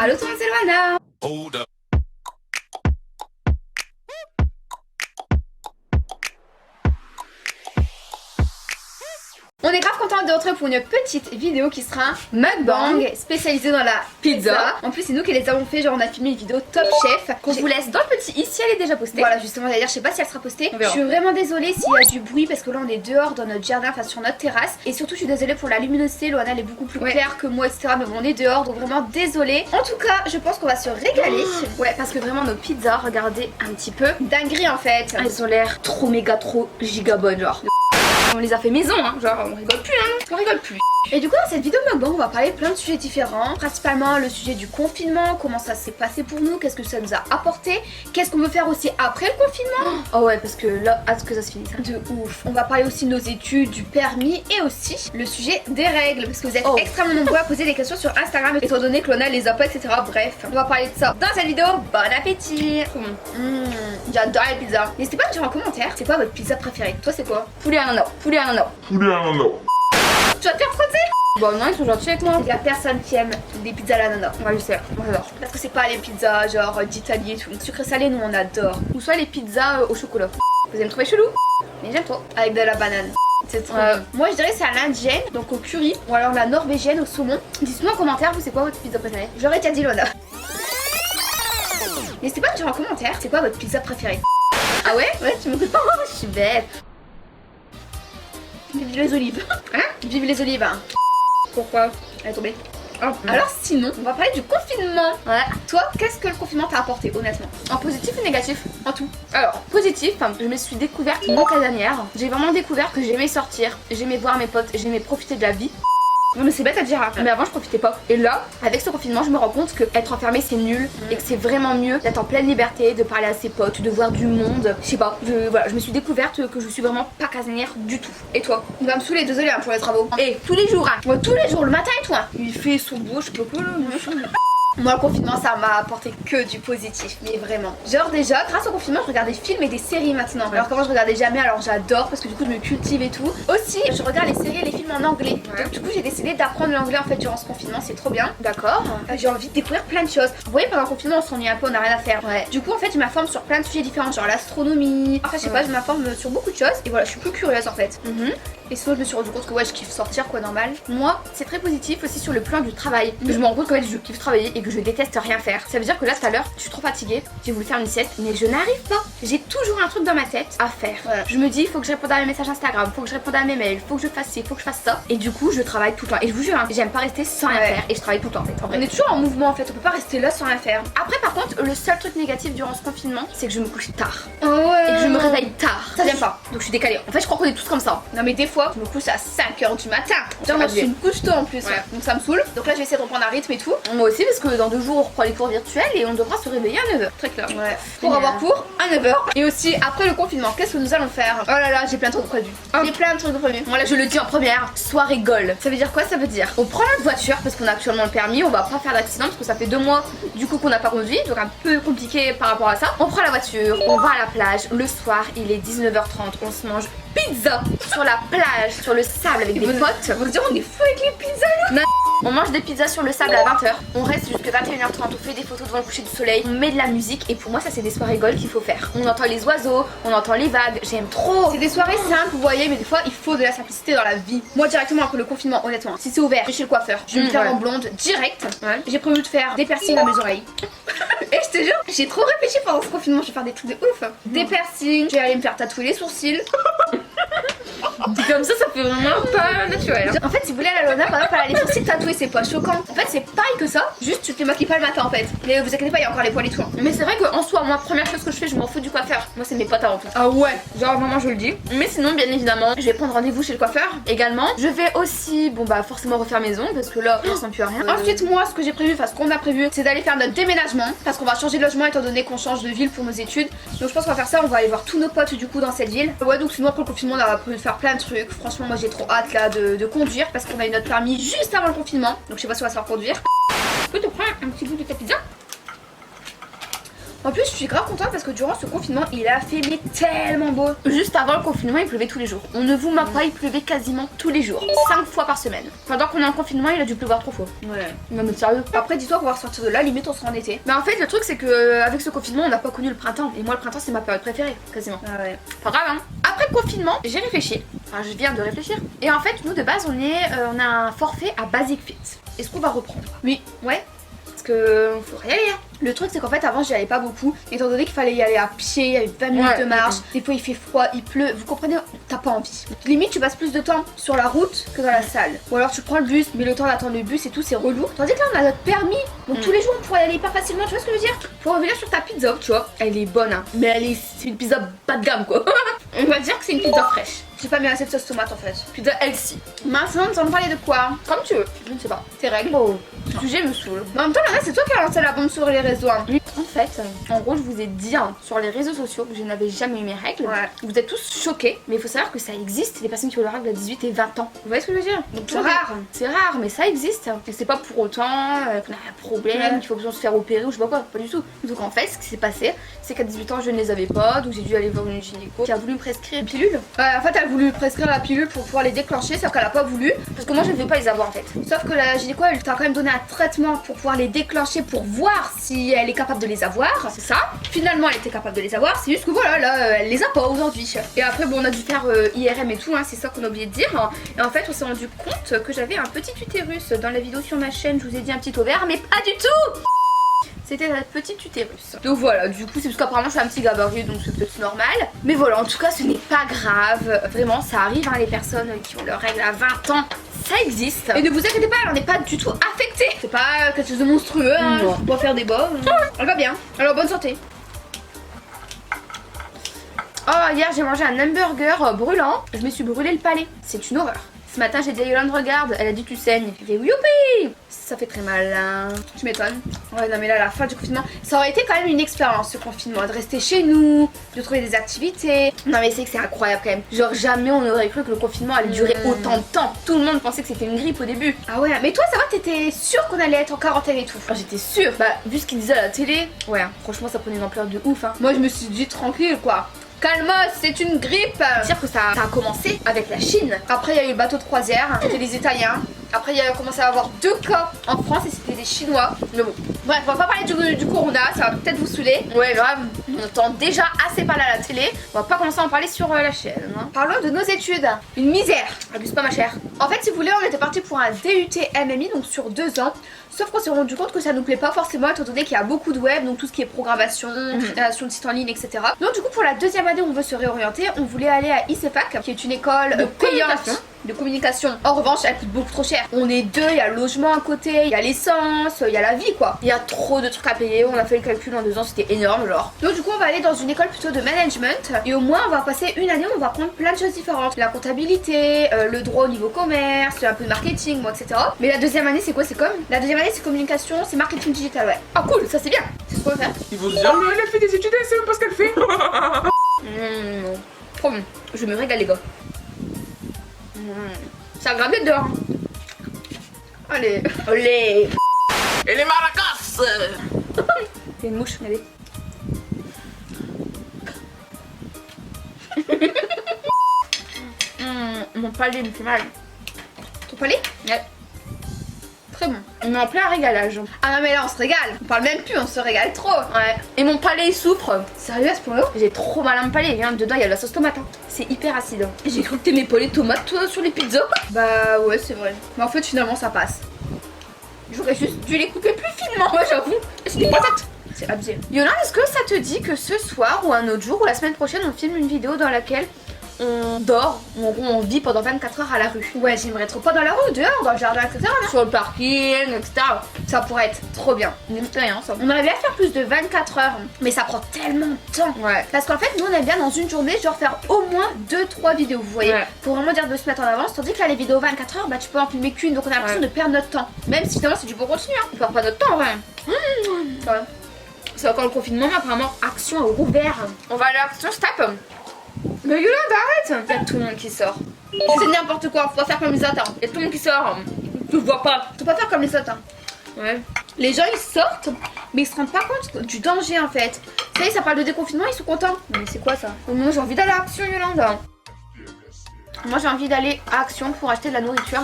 Allo tout le monde, c'est Loana. Hold up. On est grave content de vous retrouver pour une petite vidéo qui sera un mukbang spécialisé dans la pizza. En plus c'est nous qui les avons fait, genre on a filmé une vidéo Top Chef qu'on vous laisse dans le petit ici, elle est déjà postée. Voilà justement d'ailleurs je sais pas si elle sera postée. Je suis vraiment désolée s'il y a du bruit parce que là on est dehors dans notre jardin, enfin sur notre terrasse. Et surtout je suis désolée pour la luminosité, Loana elle est beaucoup plus claire que moi etc. Mais bon on est dehors donc vraiment désolée. En tout cas je pense qu'on va se régaler. Ouais parce que vraiment nos pizzas, regardez un petit peu. Dinguerie en fait. Elles ont l'air trop méga trop giga bonnes genre. On les a fait maison, hein, genre on rigole plus, hein, on rigole plus. Et du coup dans cette vidéo mukbang on va parler de plein de sujets différents. Principalement le sujet du confinement, comment ça s'est passé pour nous, qu'est-ce que ça nous a apporté, qu'est-ce qu'on veut faire aussi après le confinement. Oh ouais parce que là, hâte que ça se finisse. De ouf. On va parler aussi de nos études, du permis et aussi le sujet des règles. Parce que vous êtes extrêmement nombreux à poser des questions sur Instagram étant donné que Loana les a pas etc. Bref, on va parler de ça dans cette vidéo. Bon appétit. J'adore les pizzas. N'hésitez pas à me dire en commentaire c'est quoi votre pizza préférée. Toi c'est quoi? Poulet ananas. Poulet ananas. Poulet ananas. Tu vas te faire frotter? Bon non ils sont gentils avec moi. Il y a personne qui aime des pizzas à l'ananas. Ouais je sais, moi j'adore. Parce que c'est pas les pizzas genre d'Italie et tout. Sucré salé nous on adore. Ou soit les pizzas au chocolat. Vous allez me trouver chelou? Mais j'aime trop. Avec de la banane. C'est trop bon. Moi je dirais c'est à l'indienne, donc au curry. Ou alors la norvégienne au saumon. Dites-moi en commentaire vous c'est quoi votre pizza préférée? J'aurais déjà dit Loana. N'hésitez pas à me dire en commentaire c'est quoi votre pizza préférée. Ah ouais? Ouais tu me dis. Je suis bête. Vive les olives. Hein? Vive les olives. Hein. Pourquoi? Elle est tombée. Alors sinon, on va parler du confinement. Ouais. Toi, qu'est-ce que le confinement t'a apporté honnêtement? En positif ou négatif? En tout. Alors, positif, je me suis découverte non casanière. J'ai vraiment découvert que j'aimais sortir, j'aimais voir mes potes, j'aimais profiter de la vie. Non mais c'est bête à dire hein. Mais avant je profitais pas. Et là, avec ce confinement je me rends compte que être enfermé c'est nul et que c'est vraiment mieux d'être en pleine liberté, de parler à ses potes, de voir du monde. Je sais pas, je me suis découverte que je suis vraiment pas casanière du tout. Et toi? Il va me saouler, désolé hein, pour les travaux. Et tous les jours hein. Ouais, tous les jours, le matin et tout hein. Il fait son beau, je sais pas quoi là. Moi le confinement ça m'a apporté que du positif, mais vraiment. Genre déjà grâce au confinement je regarde des films et des séries maintenant. Alors qu'avant je regardais jamais, alors j'adore parce que du coup je me cultive et tout. Aussi je regarde les séries et les films en anglais. Donc du coup j'ai décidé d'apprendre l'anglais en fait durant ce confinement, c'est trop bien. D'accord. J'ai envie de découvrir plein de choses. Vous voyez pendant le confinement on s'ennuie un peu, on n'a rien à faire. Ouais. Du coup en fait je m'informe sur plein de sujets différents, genre l'astronomie. Enfin je sais pas, je m'informe sur beaucoup de choses et voilà je suis plus curieuse en fait. Et sinon je me suis rendu compte que ouais je kiffe sortir quoi normal. Moi c'est très positif aussi sur le plan du travail. Je me rends compte qu'en fait je kiffe travailler et que je déteste rien faire. Ça veut dire que là tout à l'heure je suis trop fatiguée, j'ai voulu faire une sieste mais je n'arrive pas. J'ai toujours un truc dans ma tête à faire. Je me dis il faut que je réponde à mes messages Instagram, faut que je réponde à mes mails, faut que je fasse ci, faut que je fasse ça. Et du coup je travaille tout le temps. Et je vous jure hein, j'aime pas rester sans rien faire et je travaille tout le temps en fait. On est toujours en mouvement en fait, on peut pas rester là sans rien faire. Après par contre le seul truc négatif durant ce confinement c'est que je me couche tard. Et que je me réveille tard. Ça j'aime pas. Donc je suis décalée. En fait je crois qu'on est tous comme ça. Non mais des fois je me couche à 5h du matin. Genre moi je suis une couche tôt en plus. Donc ça me saoule. Donc là je vais essayer de reprendre un rythme et tout. Moi aussi parce que dans 2 jours on reprend les cours virtuels et on devra se réveiller à 9h. Très clair. Pour avoir cours à 9h. Et aussi après le confinement, qu'est-ce que nous allons faire? Oh là là, j'ai plein de trucs prévus. J'ai plein de trucs prévus. Voilà, je le dis en première, soirée goal. Ça veut dire quoi? Ça veut dire on prend notre voiture parce qu'on a actuellement le permis, on va pas faire d'accident parce que ça fait 2 mois du coup qu'on n'a pas conduit, donc un peu compliqué par rapport à ça. On prend la voiture, on va à la plage, le soir il est 19h30, on se mange pizza sur la plage, sur le sable avec des potes. Vous dire on est fou avec les pizzas là. On mange des pizzas sur le sable à 20h, on reste jusqu'à 21h30, on fait des photos devant le coucher du soleil, on met de la musique et pour moi ça c'est des soirées gold qu'il faut faire. On entend les oiseaux, on entend les vagues, j'aime trop. C'est des soirées simples vous voyez mais des fois il faut de la simplicité dans la vie. Moi directement après le confinement honnêtement, si c'est ouvert, je vais chez le coiffeur, je vais me faire en blonde direct. J'ai prévu de faire des piercings à mes oreilles. Et je te jure, j'ai trop réfléchi pendant ce confinement, je vais faire des trucs de ouf. Des piercings, je vais aller me faire tatouer les sourcils. Comme ça fait vraiment pas naturel. En fait si vous voulez la Loana par exemple elle a les sourcils tatoués, c'est pas choquant. En fait c'est pareil que ça, juste tu te les maquilles pas le matin en fait. Mais vous inquiétez pas il y a encore les poils et tout. Mais c'est vrai qu'en soi moi première chose que je fais je m'en fous du coiffeur. Moi c'est mes potes avant tout. Ah ouais, genre vraiment je le dis. Mais sinon bien évidemment je vais prendre rendez-vous chez le coiffeur également. Je vais aussi bon bah forcément refaire maison parce que là je sens plus à rien. Ensuite moi ce que j'ai prévu, enfin ce qu'on a prévu c'est d'aller faire notre déménagement. Parce qu'on va changer de logement étant donné qu'on change de ville pour nos études. Donc je pense qu'on va faire ça, on va aller voir tous nos potes du coup dans cette ville. Ouais donc sinon après le confinement on a prévu de faire plein de trucs. Franchement moi j'ai trop hâte là de conduire parce qu'on a eu notre permis juste avant le confinement. Donc je sais pas si on va se faire conduire. Tu peux te prendre un petit bout de ta pizza? En plus, je suis grave contente parce que durant ce confinement, il a fait mais tellement beau. Juste avant le confinement, il pleuvait tous les jours. On ne vous ment pas, il pleuvait quasiment tous les jours. 5 fois par semaine. Pendant qu'on est en confinement, il a dû pleuvoir 3 fois. Ouais. Non mais sérieux. Après, dis-toi qu'on va ressortir de là, limite on sera en été. Mais en fait, le truc c'est que avec ce confinement, on n'a pas connu le printemps. Et moi, le printemps, c'est ma période préférée, quasiment. Ah ouais. Pas grave, hein. Après le confinement, j'ai réfléchi. Enfin, je viens de réfléchir. Et en fait, nous de base, on a un forfait à Basic Fit. Est-ce qu'on va reprendre? Oui. Ouais. Parce que faut y aller. Hein. Le truc c'est qu'en fait avant j'y allais pas beaucoup, étant donné qu'il fallait y aller à pied, il y avait 20 minutes de marche, des fois il fait froid, il pleut, vous comprenez, t'as pas envie. Limite tu passes plus de temps sur la route que dans la salle. Ou alors tu prends le bus, mais le temps d'attendre le bus et tout c'est relou. Tandis que là on a notre permis, donc tous les jours on pourrait y aller hyper facilement, tu vois ce que je veux dire? Faut revenir sur ta pizza, tu vois, elle est bonne hein, mais c'est une pizza bas de gamme quoi. On va dire que c'est une pizza fraîche. J'ai pas mis assez de sauce tomate en fait. Pizza healthy. Maintenant, nous allons parler de quoi? Comme tu veux. Je ne sais pas. Tes règles. Oh, ce sujet me saoule. Mais en même temps, là, c'est toi qui as lancé la bombe sur les réseaux. Hein. En fait, en gros, je vous ai dit hein, sur les réseaux sociaux que je n'avais jamais eu mes règles. Ouais. Vous êtes tous choqués, mais il faut savoir que ça existe, les personnes qui ont leurs règles à 18 et 20 ans. Vous voyez ce que je veux dire? Donc c'est rare. C'est rare, mais ça existe. Et c'est pas pour autant qu'on a un problème, qu'il faut besoin de se faire opérer ou je sais pas quoi. Pas du tout. Donc en fait, ce qui s'est passé, c'est qu'à 18 ans, je ne les avais pas. Donc j'ai dû aller voir une gynéco qui a voulu me prescrire une pilule. En fait, elle a voulu prescrire la pilule pour pouvoir les déclencher, sauf qu'elle a pas voulu. Parce que moi, je ne veux pas les avoir en fait. Sauf que la gynéco, elle t'a quand même donné un traitement pour pouvoir les déclencher pour voir si elle est capable de les avoir. C'est ça. Finalement, elle était capable de les avoir. C'est juste que voilà, là, elle les a pas aujourd'hui. Et après, bon, on a dû faire IRM et tout, hein, c'est ça qu'on a oublié de dire. Et en fait, on s'est rendu compte que j'avais un petit utérus. Dans la vidéo sur ma chaîne, je vous ai dit un petit ovaire, mais pas du tout. C'était la petite utérus. Donc voilà, du coup c'est parce qu'apparemment je suis un petit gabarit donc c'est peut-être normal. Mais voilà, en tout cas ce n'est pas grave. Vraiment ça arrive hein, les personnes qui ont leurs règles à 20 ans. Ça existe. Et ne vous inquiétez pas, elle n'est pas du tout affectée. C'est pas quelque chose de monstrueux, hein. On va faire des bas. Elle va bien. Alors bonne santé. Oh hier j'ai mangé un hamburger brûlant. Je me suis brûlé le palais. C'est une horreur. Ce matin j'ai dit à Yolande regarde, elle a dit tu saignes. J'ai fait youpi. Ça fait très mal hein. Tu m'étonnes. Ouais non mais là à la fin du confinement, ça aurait été quand même une expérience ce confinement, de rester chez nous, de trouver des activités. Non mais c'est que c'est incroyable quand même. Genre jamais on aurait cru que le confinement allait durer autant de temps. Tout le monde pensait que c'était une grippe au début. Ah ouais mais toi ça va, t'étais sûre qu'on allait être en quarantaine et tout? J'étais sûre. Bah vu ce qu'ils disaient à la télé, ouais franchement ça prenait une ampleur de ouf hein. Moi je me suis dit tranquille quoi. Calmos, c'est une grippe. C'est-à-dire que ça a commencé avec la Chine. Après, il y a eu le bateau de croisière, c'était les Italiens. Après, il y a commencé à avoir 2 cas en France et c'était des Chinois. Mais bon, bref, on va pas parler du corona, ça va peut-être vous saouler. Ouais, grave, on entend déjà assez parler à la télé. On va pas commencer à en parler sur la chaîne. Hein. Parlons de nos études. Une misère. Abuse pas ma chère. En fait, si vous voulez, on était parti pour un DUT MMI, donc sur 2 ans. Sauf qu'on s'est rendu compte que ça nous plaît pas forcément étant donné qu'il y a beaucoup de web, donc tout ce qui est programmation, création de sites en ligne, etc. Donc du coup pour la deuxième année on veut se réorienter, on voulait aller à ICEFAC qui est une école payante de communication. En revanche elle coûte beaucoup trop cher. On est 2, il y a le logement à côté, il y a l'essence, il y a la vie quoi. Il y a trop de trucs à payer, on a fait le calcul en 2 ans, c'était énorme genre. Donc du coup on va aller dans une école plutôt de management et au moins on va passer une année où on va prendre plein de choses différentes. La comptabilité, le droit au niveau commerce, un peu de marketing, bon, etc. Mais la deuxième année c'est quoi? C'est comme la deuxième année c'est communication, c'est marketing digital, ouais. Ah cool, ça c'est bien. C'est ce qu'on va faire. Il faut se dire, mais elle a fait des études, elle sait même pas ce qu'elle fait. Trop bon. Je me régale les gars. Ça grave d'être dehors. Allez. Allez. Et les maracas. Il y a une mouche, regardez. Mon palais me fait mal. Ton palais? Ouais. Très bon. On est en plein régalage. Ah non mais là on se régale. On parle même plus, on se régale trop. Ouais. Et mon palais il souffre. Sérieux à ce point-là? J'ai trop mal à mon palais. Hein. Dedans il y a de la sauce tomate. Hein. C'est hyper acide. J'ai cru que t'aimais pas les tomates toi sur les pizzas. Bah ouais c'est vrai. Mais en fait finalement ça passe. J'aurais juste dû les couper plus finement. Moi j'avoue. C'est des patates. C'est abusé. Yolande, est-ce que ça te dit que ce soir ou un autre jour ou la semaine prochaine on filme une vidéo dans laquelle on dort, on vit pendant 24 heures à la rue? Ouais, j'aimerais trop, pas dans la rue, dehors, dans le jardin, etc. Là. Sur le parking, etc. Ça pourrait être trop bien. Une expérience. On aurait bien faire plus de 24 heures, mais ça prend tellement de temps. Ouais. Parce qu'en fait, nous on aime bien dans une journée, genre faire au moins 2-3 vidéos, vous voyez. Ouais. Faut vraiment dire de se mettre en avance, tandis que là, les vidéos 24 heures, bah tu peux en filmer qu'une, donc on a l'impression de perdre notre temps. Même si finalement c'est du bon contenu, hein. On perd pas notre temps, ouais. C'est encore le confinement, mais apparemment, action à rouvert. On va aller à l'action, stop. Mais Yolande, arrête! Il y a tout le monde qui sort. C'est n'importe quoi, faut pas faire comme les autres. Hein. Il y a tout le monde qui sort. Tu vois pas. Faut pas faire comme les autres. Hein. Ouais. Les gens ils sortent, mais ils se rendent pas compte du danger en fait. Ça y est, ça parle de déconfinement, ils sont contents. Mais c'est quoi ça? Moi j'ai envie d'aller à Action, Yolanda. Moi j'ai envie d'aller à Action pour acheter de la nourriture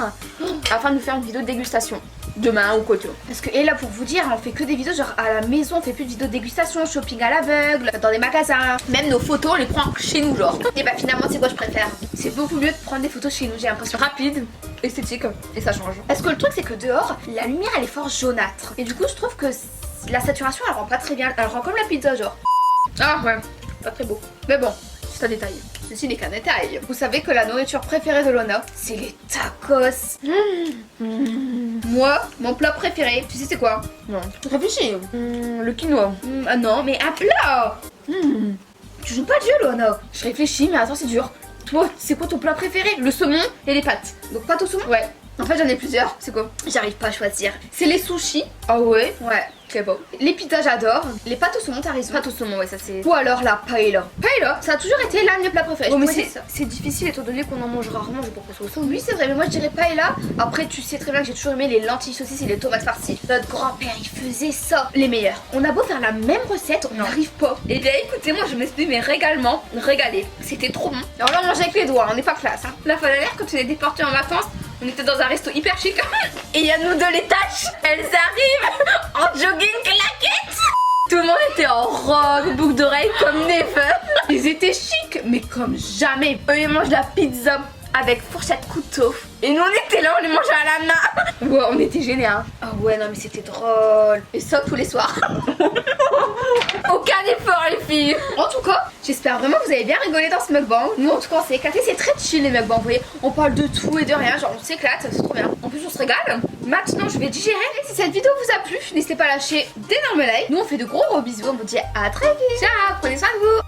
afin de nous faire une vidéo de dégustation demain ou quoi. Parce que, et là pour vous dire, on fait que des vidéos genre à la maison, on fait plus de vidéos de dégustation, shopping à l'aveugle, dans des magasins. Même nos photos, on les prend chez nous genre. Et bah finalement c'est quoi je préfère? C'est beaucoup mieux de prendre des photos chez nous, j'ai l'impression rapide, esthétique et ça change. Parce que le truc c'est que dehors, la lumière elle est fort jaunâtre. Et du coup je trouve que la saturation elle rend pas très bien, elle rend comme la pizza genre. Ah ouais, pas très beau. Mais bon, c'est un détail. Ceci n'est qu'un détail. Vous savez que la nourriture préférée de Lona, c'est les tacos. Moi, mon plat préféré, tu sais c'est quoi? Non, réfléchis. Le quinoa. Ah non, mais un plat. Tu joues pas de jeu, Lona. Je réfléchis, mais attends, c'est dur. Toi, c'est quoi ton plat préféré? Le saumon et les pâtes. Donc pâtes au saumon? Ouais. En fait, j'en ai plusieurs. C'est quoi? J'arrive pas à choisir. C'est les sushis. Ah ouais? Ouais. Très beau. Les pizzas, j'adore. Les pâtes au saumon, t'as raison. Pâtes au saumon, ouais, ça c'est. Ou alors la paella. Paella, ça a toujours été l'un de mes plats préférés. Oh, mais c'est difficile étant donné qu'on en mange rarement, je pense, au saumon. Oui, c'est vrai, mais moi je dirais paella. Après, tu sais très bien que j'ai toujours aimé les lentilles saucisses et les tomates farcies. Notre grand-père, il faisait ça. Les meilleurs. On a beau faire la même recette, on n'arrive pas. Et bien, écoutez, moi je me suis mais régalement régalée. C'était trop bon. Alors là, on mange avec les doigts, on n'est pas classe. Hein. La fois dernière, quand on est déporté en vacances, on était dans un resto hyper chic. Et il y a nous deux les tâches. Elles arrivent en jogging claquette. Tout le monde était en robe, boucle d'oreilles comme never. Ils étaient chics, mais comme jamais. Eux, ils mangent la pizza avec fourchette couteau. Et nous, on était là, on les mangeait à la main. Ouais, on était gênés, hein. Ah ouais, non, mais c'était drôle. Et ça, tous les soirs. Aucun effort, les filles. En tout cas, j'espère vraiment que vous avez bien rigolé dans ce mukbang. Nous, en tout cas, on s'est éclaté. C'est très chill, les mukbangs. Vous voyez, on parle de tout et de rien. Genre, on s'éclate. C'est trop bien. En plus, on se régale. Maintenant, je vais digérer. Et si cette vidéo vous a plu, n'hésitez pas à lâcher d'énormes likes. Nous, on fait de gros bisous. On vous dit à très vite. Ciao, prenez soin de vous.